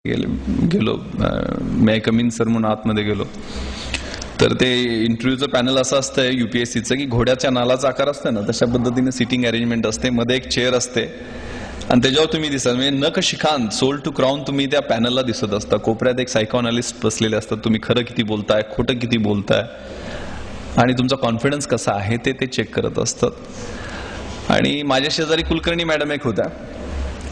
गेलो मे come in sir म्हणून आतमध्ये गेलो तर ते इंटरव्ह्यूचं पॅनल असं असतं UPSCचं की घोड्याच्या नालाचा आकार असतो ना तशा पद्धतीने सिटिंग अरेंजमेंट असते, मध्ये एक चेअर असते आणि त्याच्यावर तुम्ही दिसत म्हणजे नख शिखांत सोल टू क्राऊन तुम्ही त्या पॅनलला दिसत असता. कोपऱ्यात एक सायकोअनालिस्ट बसलेले असतात, तुम्ही खरं किती बोलताय खोटं किती बोलताय आणि तुमचा कॉन्फिडन्स कसा आहे ते चेक करत असतात. आणि माझ्या शेजारी कुलकर्णी मॅडम एक होत्या,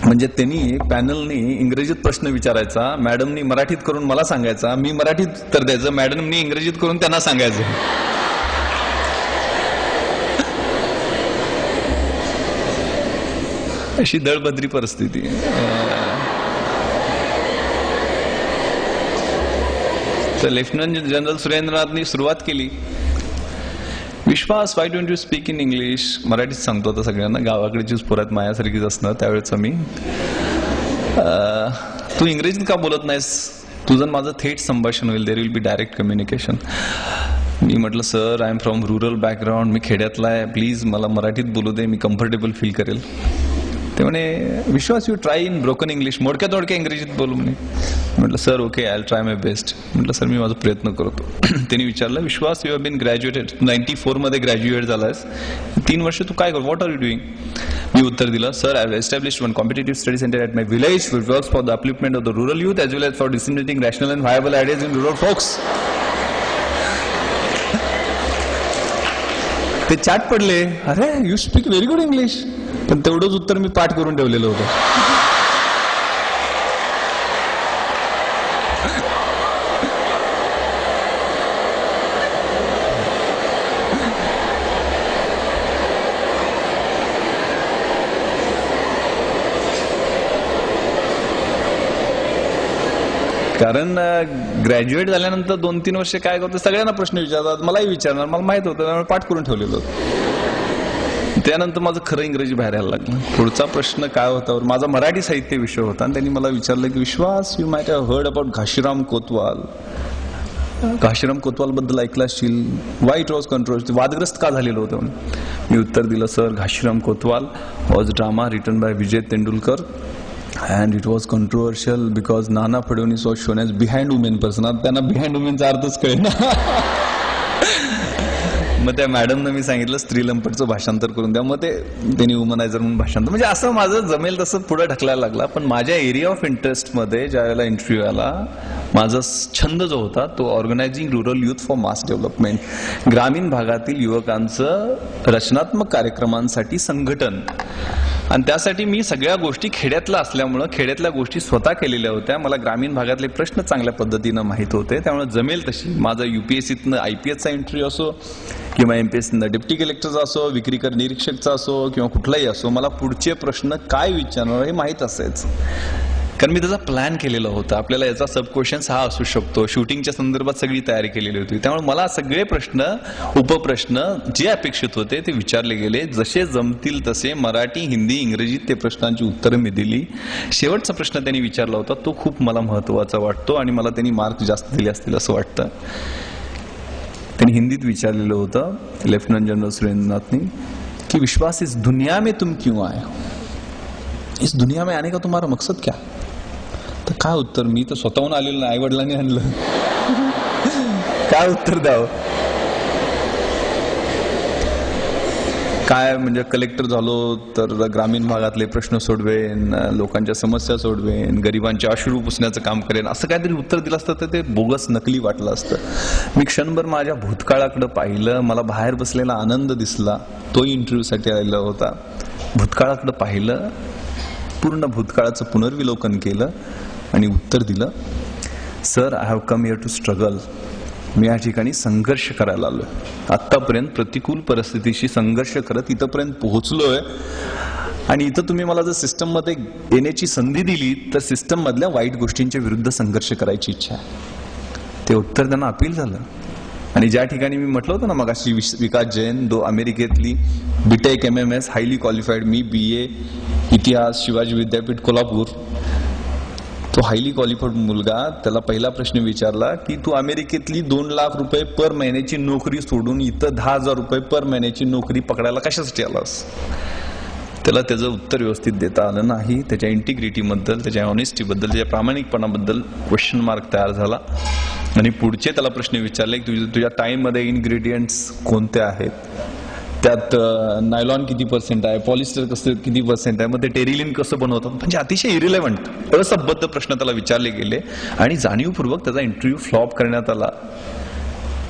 म्हणजे त्यांनी पॅनलनी इंग्रजीत प्रश्न विचारायचा, मॅडमनी मराठीत करून मला सांगायचा, मी मराठीत उत्तर द्यायचं, मॅडमनी इंग्रजीत करून त्यांना सांगायचं. अशी दळबद्री परिस्थिती. तर लेफ्टनंट जनरल सुरेंद्रनाथनी सुरुवात केली, Vishwas why don't you speak in English. मराठीत सांगतो आता सगळ्यांना, गावाकडचीच पोरात मायासारखीच असणार त्यावेळेचं मी. तू इंग्रजीत का बोलत नाहीस, तुझं माझं थेट संभाषण होईल, there will be direct communication. मी म्हटलं sir I am from rural background, मी खेड्यातला आहे, प्लीज मला मराठीत बोलू दे, मी कम्फर्टेबल फील करेल. ते म्हणे Vishwas you try in broken English, मोडक्या तोडक्या इंग्रजीत बोलू म्हणे. म्हटलं sir okay I will try my best. म्हटलं सर मी माझा प्रयत्न करतो. त्यांनी विचारलं Vishwas you have been graduated, 94 मध्ये ग्रॅज्युएट झालायस, 3 वर्ष तू काय कर, व्हॉट आर यू डुईंग. मी उत्तर दिलं sir I have established one competitive study centre at my village which works for the upliftment of the rural youth as well as for disseminating rational and viable ideas in rural folks. ते चाट पडले, अरे you speak very good English. पण तेवढंच उत्तर मी पाठ करून ठेवलेलं होतं. कारण ग्रॅज्युएट झाल्यानंतर 2-3 वर्ष काय करतो, सगळ्यांना प्रश्न विचारतात, मलाही विचारणार, मला माहित होतं त्यामुळे पाठ करून ठेवलेलं होतं. त्यानंतर माझं खरं इंग्रजी बाहेर यायला लागलं. पुढचा प्रश्न काय होता, माझा मराठी साहित्य विषय होता आणि त्यांनी मला विचारलं की Vishwas you might have heard about Ghashiram Kotwal. Ghashiram Kotwal बद्दल ऐकलं असशील, वाय इट वॉज कंट्रोवर्सी, वादग्रस्त का झालेलं होतं. मी उत्तर दिलं sir Ghashiram Kotwal was drama written by Vijay Tendulkar and it was controversial because Nana Fadnis was shown as behind women person. आता त्यांना behind womenचा अर्थच कळेना. मग त्या मॅडमनं मी सांगितलं स्त्रीलंपटचं भाषांतर करून द्या, मग त्यांनी वुमनायझर म्हणून भाषांतर, म्हणजे असं माझं जमेल तसं पुढे ढकलायला लागला. पण माझ्या एरिया ऑफ इंटरेस्टमध्ये ज्या वेळेला इंटरव्ह्यू आला, माझा छंद जो होता तो organising rural youth for mass development, ग्रामीण भागातील युवकांचं रचनात्मक कार्यक्रमांसाठी संघटन. आणि त्यासाठी मी सगळ्या गोष्टी खेड्यातल्या असल्यामुळं खेड्यातल्या गोष्टी स्वतः केलेल्या होत्या. मला ग्रामीण भागातले प्रश्न चांगल्या पद्धतीनं माहीत होते, त्यामुळे जमेल तशी माझा UPSCतनं IPSचा इंटरव्ह्यू असो किंवा MPSCनं डेप्टी कलेक्टरचा असो, विक्रीकर निरीक्षकचा असो किंवा कुठलाही असो, मला पुढचे प्रश्न काय विचारणार हे माहीत असायचं. कारण मी त्याचा प्लॅन केलेला होता, आपल्याला याचा सब क्वेश्चन्स हा असू शकतो, शूटिंगच्या संदर्भात सगळी तयारी केलेली होती. त्यामुळे मला सगळे प्रश्न उपप्रश्न जे अपेक्षित होते ते विचारले गेले, जसे जमतील तसे मराठी हिंदी इंग्रजीत ते प्रश्नांची उत्तरं मी दिली. शेवटचा प्रश्न त्यांनी विचारला होता तो खूप मला महत्त्वाचा वाटतो आणि मला त्यांनी मार्क जास्त दिले असतील असं वाटतं. त्यांनी हिंदीत विचारलेलं होतं लेफ्टनंट जनरल सुरेंद्रनाथनी की विश्वास इस दुनिया में तुम क्यों आए हो, इस दुनिया में आने का तुम्हारा मकसद क्या. तर काय उत्तर, मी तर स्वतःहून आलेलं नाही, आईवडिलांनी आणलं. काय उत्तर द्यावं. काय म्हणजे कलेक्टर झालो तर ग्रामीण भागातले प्रश्न सोडवेन, लोकांच्या समस्या सोडवेन, गरिबांचे अश्रू पुसण्याचं काम करेन, असं काहीतरी उत्तर दिलं असतं तर ते बोगस नकली वाटलं असतं. मी क्षणभर माझ्या भूतकाळाकडे पाहिलं, मला बाहेर बसलेला आनंद दिसला, तो इंटरव्ह्यूसाठी आलेला होता. भूतकाळाकडे पाहिलं, पूर्ण भूतकाळाचं पुनर्विलोकन केलं आणि उत्तर दिलं sir I have come here to struggle. मी या ठिकाणी संघर्ष करायला आलोय, आत्तापर्यंत प्रतिकूल परिस्थितीशी संघर्ष करत इथंपर्यंत पोहोचलोय आणि इथं तुम्ही मला जर सिस्टममध्ये येण्याची संधी दिली तर सिस्टम मधल्या वाईट गोष्टींच्या विरुद्ध संघर्ष करायची इच्छा आहे. ते उत्तर त्यांना अपील झालं. आणि ज्या ठिकाणी मी म्हटलं होतं ना मगाशी विकास जैन, अमेरिकेतली BTech MMS हायली क्वालिफाईड, मी BA इतिहास शिवाजी विद्यापीठ कोल्हापूर, तो हायली क्वालिफाईड मुलगा, त्याला पहिला प्रश्न विचारला की तू अमेरिकेतली 2 लाख रुपये पर महिन्याची नोकरी सोडून इथं 10,000 रुपये पर महिन्याची नोकरी पकडायला कशासाठी आलास. त्याला त्याचं उत्तर व्यवस्थित देता आलं नाही. त्याच्या इंटिग्रिटीबद्दल, त्याच्या ऑनेस्टीबद्दल, त्याच्या प्रामाणिकपणाबद्दल क्वेश्चन मार्क तयार झाला. आणि पुढचे त्याला प्रश्न विचारले की तुझ्या टाईममध्ये इन्ग्रेडियंट्स कोणते आहेत, त्यात नायलॉन किती % आहे, पॉलिस्टर कसं किती % आहे, मग ते टेरिलिन कसं बनवतात. म्हणजे अतिशय इरिलेव्हंट असंबद्ध प्रश्न त्याला विचारले गेले आणि जाणीवपूर्वक त्याचा इंटरव्ह्यू फ्लॉप करण्यात आला.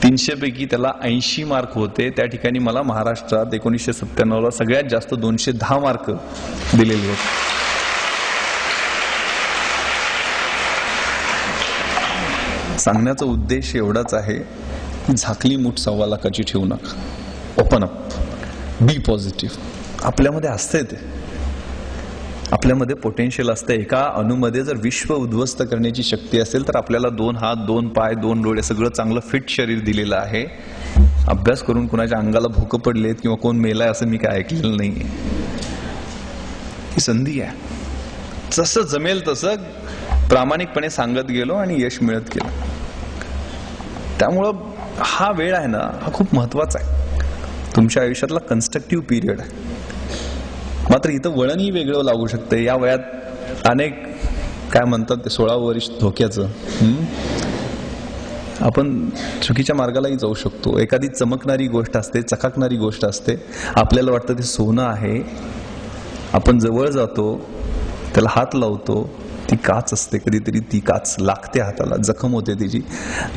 300 पैकी त्याला 80 मार्क होते. त्या ठिकाणी मला महाराष्ट्रात 1997ला सगळ्यात जास्त 210 मार्क दिलेले होते. सांगण्याचा उद्देश एवढाच आहे की झाकली मूठ 1.25 लाखाची ठेवू नका. ओपन अप, बी पॉझिटिव्ह. आपल्यामध्ये असते ते, आपल्यामध्ये पोटेन्शियल असते. एका अणूमध्ये जर विश्व उद्ध्वस्त करण्याची शक्ती असेल तर आपल्याला 2 हात, 2 पाय, 2 डोळे, सगळं चांगलं फिट शरीर दिलेलं आहे. अभ्यास करून कुणाच्या अंगाला भोकं पडलेत किंवा कोण मेलाय असं मी काय ऐकलेलं नाहीये. ही संधी आहे. जसं जमेल तसं प्रामाणिकपणे सांगत गेलो आणि यश मिळत गेलं. त्यामुळं हा वेळ आहे ना, हा खूप महत्वाचा आहे. तुमच्या आयुष्यातला कन्स्ट्रक्टिव्ह पिरियड आहे. मात्र इथं वळणही वेगळं लागू शकतं. या वयात अनेक काय म्हणतात ते 16 वर्ष धोक्याचं, आपण चुकीच्या मार्गालाही जाऊ शकतो. एखादी चमकणारी गोष्ट असते, चकाकणारी गोष्ट असते, आपल्याला वाटतं ते सोनं आहे. आपण जवळ जातो, त्याला हात लावतो, ती काच असते. कधीतरी ती काच लागते हाताला, जखम होते, तिची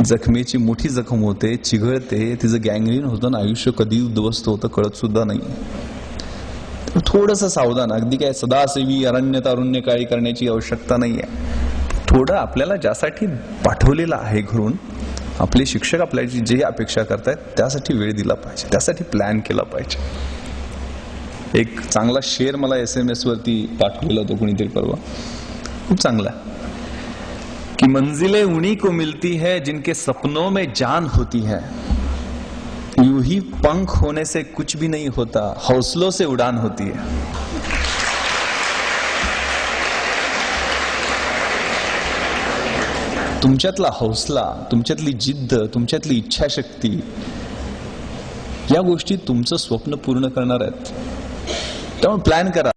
जखमेची मोठी जखम होते, चिघळते, तिचं गँग्रीन होतं आणि आयुष्य कधी उद्ध्वस्त होतं कळत सुद्धा नाही. थोडंसं सावधान. अगदी काय सदासेवी अरण्य तारुण्य काळी करण्याची आवश्यकता नाहीये. थोडं आपल्याला ज्यासाठी पाठवलेलं आहे घरून, आपले शिक्षक आपल्याची जे अपेक्षा करतायत त्यासाठी वेळ दिला पाहिजे, त्यासाठी प्लॅन केला पाहिजे. एक चांगला शेर मला SMS वरती पाठवलेला होता कोणीतरी परवा, खूप चांगला, कि मंजिलें उन्हीं को मिलती है जिनके सपनों में जान होती है, यूं ही पंख होने से कुछ भी नहीं होता, हौसलों से उड़ान होती है. तुमच्यातला हौसला, तुमच्यातली जिद्द, तुमच्यातली इच्छाशक्ती, या गोष्टी तुमचं स्वप्न पूर्ण करणार आहेत. त्यामुळे प्लॅन करा.